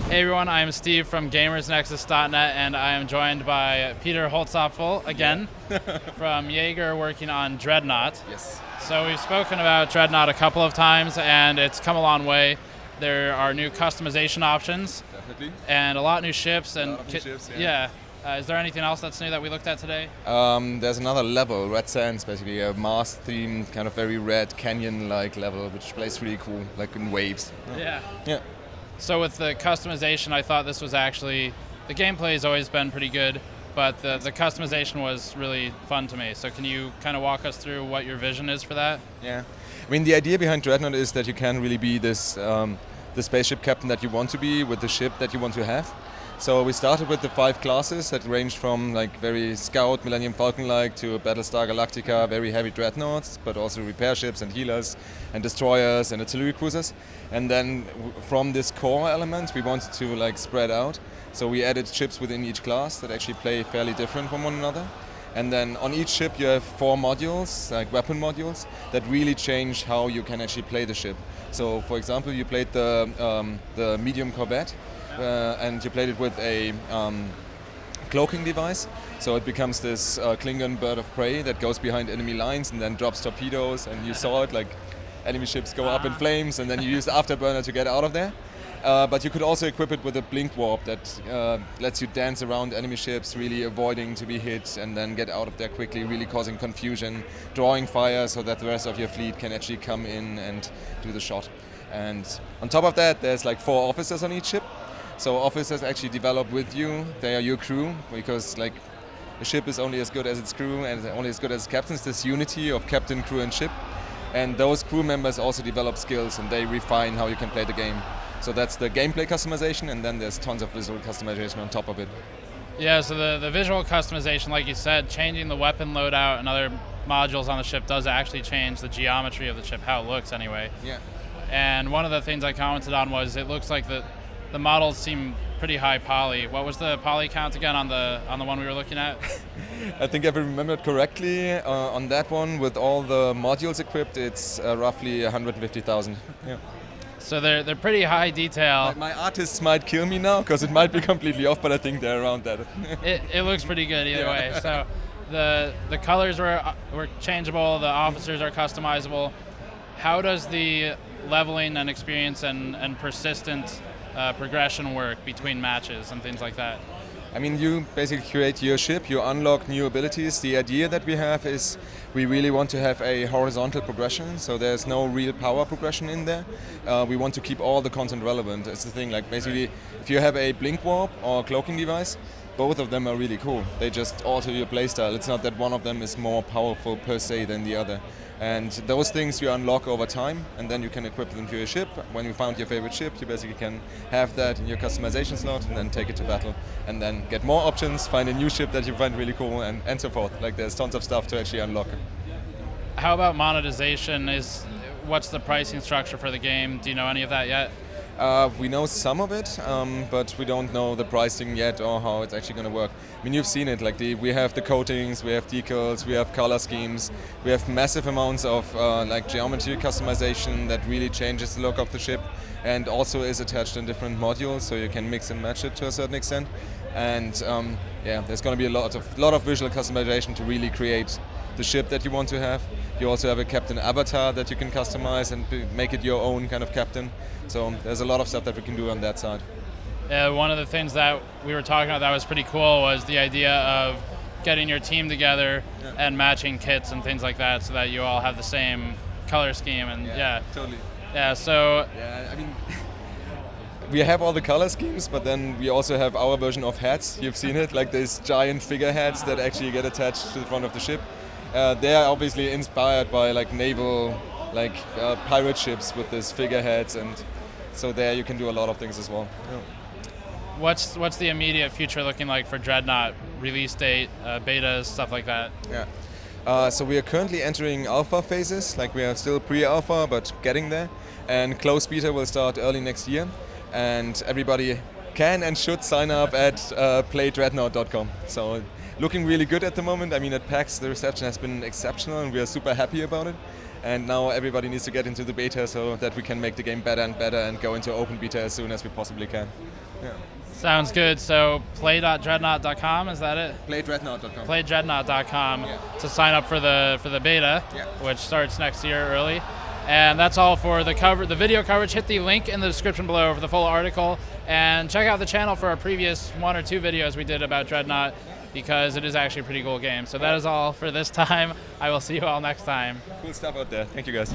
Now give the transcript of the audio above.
Hey everyone, I am Steve from GamersNexus.net, and I am joined by Peter Holzapfel again from Jaeger, working on Dreadnought. Yes. So we've spoken about Dreadnought a couple of times, and it's come a long way. There are new customization options. Definitely. And a lot of new ships. And a lot of new ships, yeah. Is there anything else that's new that we looked at today? There's another level, Red Sands, basically a Mars-themed, kind of very red canyon-like level, which plays really cool, like in waves. Yeah. Yeah. So with the customization, I thought this was actually, the gameplay has always been pretty good, but the customization was really fun to me. So can you kind of walk us through what your vision is for that? Yeah. I mean, the idea behind Dreadnought is that you can really be this the spaceship captain that you want to be with the ship that you want to have. So we started with the 5 classes that ranged from like very Scout, Millennium Falcon-like to Battlestar Galactica, very heavy dreadnoughts, but also repair ships and healers and destroyers and artillery cruisers. And then from this core element, we wanted to like spread out. So we added ships within each class that actually play fairly different from one another. And then on each ship you have 4 modules, like weapon modules, that really change how you can actually play the ship. So for example, you played the medium corvette, and you played it with a cloaking device. So it becomes this Klingon bird of prey that goes behind enemy lines and then drops torpedoes, and you saw it, like enemy ships go up in flames, and then you use the afterburner to get out of there. But you could also equip it with a blink warp that lets you dance around enemy ships, really avoiding to be hit, and then get out of there quickly, really causing confusion, drawing fire so that the rest of your fleet can actually come in and do the shot. And on top of that, there's like 4 officers on each ship. So officers actually develop with you. They are your crew, because like a ship is only as good as its crew and only as good as its captains. This unity of captain, crew and ship. And those crew members also develop skills, and they refine how you can play the game. So that's the gameplay customization, and then there's tons of visual customization on top of it. Yeah, so the visual customization, like you said, changing the weapon loadout and other modules on the ship does actually change the geometry of the ship, how it looks anyway. Yeah. And one of the things I commented on was it looks like the models seem pretty high poly. What was the poly count again on the one we were looking at? I think if I remembered correctly, on that one with all the modules equipped, it's roughly 150,000. Yeah. So they're pretty high detail. My artists might kill me now because it might be completely off, but I think they're around that. It looks pretty good either way. So the colors were changeable. The officers are customizable. How does the leveling and experience and persistent progression work between matches and things like that? I mean, you basically create your ship, you unlock new abilities. The idea that we have is we really want to have a horizontal progression, so there's no real power progression in there. We want to keep all the content relevant. It's the thing, like basically, if you have a blink warp or cloaking device, both of them are really cool. They just alter your playstyle. It's not that one of them is more powerful per se than the other. And those things you unlock over time, and then you can equip them to your ship. When you found your favorite ship, you basically can have that in your customization slot and then take it to battle, and then get more options, find a new ship that you find really cool, and so forth. Like there's tons of stuff to actually unlock. How about monetization? What's the pricing structure for the game? Do you know any of that yet? We know some of it, but we don't know the pricing yet or how it's actually going to work. I mean, you've seen it. Like we have the coatings, we have decals, we have color schemes, we have massive amounts of like geometry customization that really changes the look of the ship, and also is attached in different modules, so you can mix and match it to a certain extent. And yeah, there's going to be a lot of visual customization to really create the ship that you want to have. You also have a captain avatar that you can customize and make it your own kind of captain. So there's a lot of stuff that we can do on that side. One of the things that we were talking about that was pretty cool was the idea of getting your team together and matching kits and things like that, so that you all have the same color scheme. And Totally. Yeah, so yeah, I mean, we have all the color schemes, but then we also have our version of hats. You've seen it, like these giant figure hats that actually get attached to the front of the ship. They are obviously inspired by like naval, like pirate ships with these figureheads, and so there you can do a lot of things as well. Yeah. what's the immediate future looking like for Dreadnought? Release date, betas, stuff like that? Yeah. So we are currently entering alpha phases. Like we are still pre-alpha, but getting there. And closed beta will start early next year. And everybody can and should sign up at playdreadnought.com. So looking really good at the moment. I mean, at PAX the reception has been exceptional, and we are super happy about it. And now everybody needs to get into the beta so that we can make the game better and better and go into open beta as soon as we possibly can. Yeah. Sounds good. So play.dreadnought.com, is that it? Playdreadnought.com. Playdreadnought.com Yeah. to sign up for the beta, Yeah. which starts next year early. And that's all for the video coverage. Hit the link in the description below for the full article, and check out the channel for our previous 1 or 2 videos we did about Dreadnought, because it is actually a pretty cool game. So that is all for this time. I will see you all next time. Cool stuff out there. Thank you, guys.